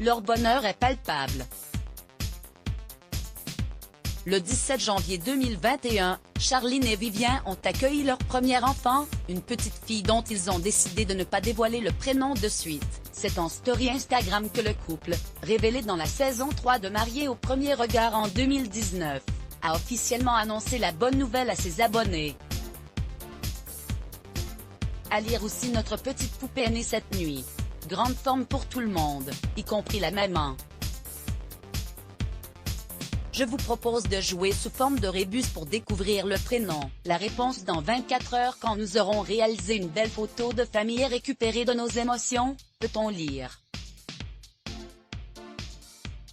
leur bonheur est palpable. Le 17 janvier 2021, Charline et Vivien ont accueilli leur premier enfant, une petite fille dont ils ont décidé de ne pas dévoiler le prénom de suite. C'est en story Instagram que le couple, révélé dans la saison 3 de Mariés au premier regard en 2019, a officiellement annoncé la bonne nouvelle à ses abonnés. À lire aussi notre petite poupée est née cette nuit. Grande forme pour tout le monde, y compris la maman. Je vous propose de jouer sous forme de rébus pour découvrir le prénom. La réponse dans 24 heures quand nous aurons réalisé une belle photo de famille et récupéré de nos émotions, peut-on lire.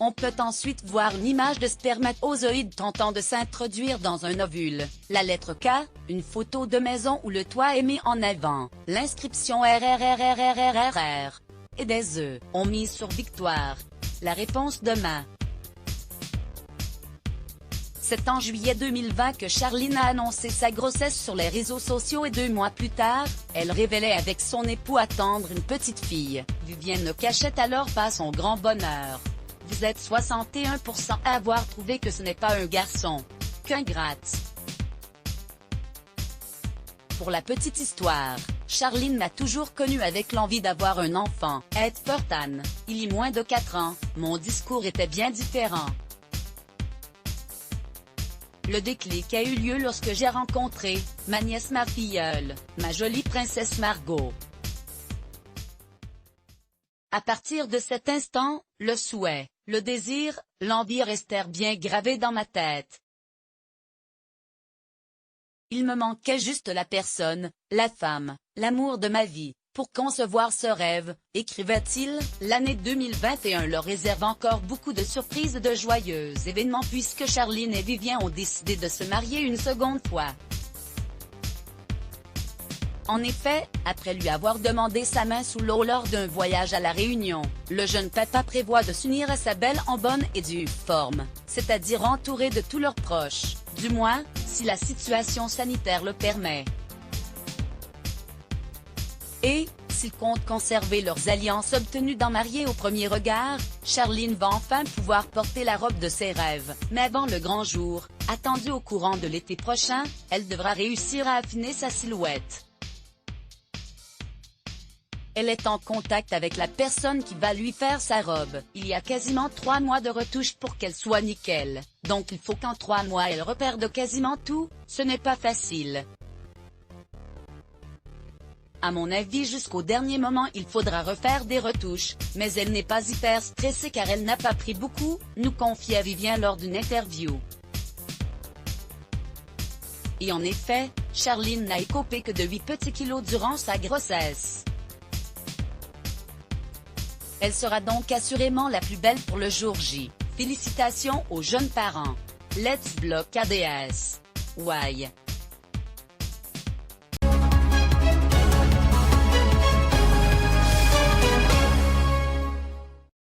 On peut ensuite voir une image de spermatozoïde tentant de s'introduire dans un ovule. La lettre K, une photo de maison où le toit est mis en avant. L'inscription RRRRRRRR. Et des œufs. On mise sur victoire. La réponse demain. C'est en juillet 2020 que Charline a annoncé sa grossesse sur les réseaux sociaux et 2 mois plus tard, elle révélait avec son époux attendre une petite fille. Vivien ne cachait alors pas son grand bonheur. Vous êtes 61% à avoir trouvé que ce n'est pas un garçon. Congrats. Pour la petite histoire, Charline m'a toujours connue avec l'envie d'avoir un enfant. Pourtant, il y a moins de 4 ans, mon discours était bien différent. Le déclic a eu lieu lorsque j'ai rencontré ma nièce, ma filleule, ma jolie princesse Margot. À partir de cet instant, le souhait, le désir, l'envie restèrent bien gravés dans ma tête. Il me manquait juste la personne, la femme, l'amour de ma vie, pour concevoir ce rêve, écrivait-il. L'année 2021 leur réserve encore beaucoup de surprises et de joyeux événements puisque Charline et Vivien ont décidé de se marier une seconde fois. En effet, après lui avoir demandé sa main sous l'eau lors d'un voyage à La Réunion, le jeune papa prévoit de s'unir à sa belle en bonne et due forme, c'est-à-dire entouré de tous leurs proches, du moins, si la situation sanitaire le permet. Et, s'ils comptent conserver leurs alliances obtenues dans Mariés au premier regard, Charline va enfin pouvoir porter la robe de ses rêves. Mais avant le grand jour, attendu au courant de l'été prochain, elle devra réussir à affiner sa silhouette. Elle est en contact avec la personne qui va lui faire sa robe. Il y a quasiment 3 mois de retouches pour qu'elle soit nickel. Donc il faut qu'en 3 mois elle repère de quasiment tout, ce n'est pas facile. À mon avis jusqu'au dernier moment il faudra refaire des retouches, mais elle n'est pas hyper stressée car elle n'a pas pris beaucoup, nous confiait Vivien lors d'une interview. Et en effet, Charline n'a écopé que de 8 petits kilos durant sa grossesse. Elle sera donc assurément la plus belle pour le jour J. Félicitations aux jeunes parents. Let's block ADS. Why?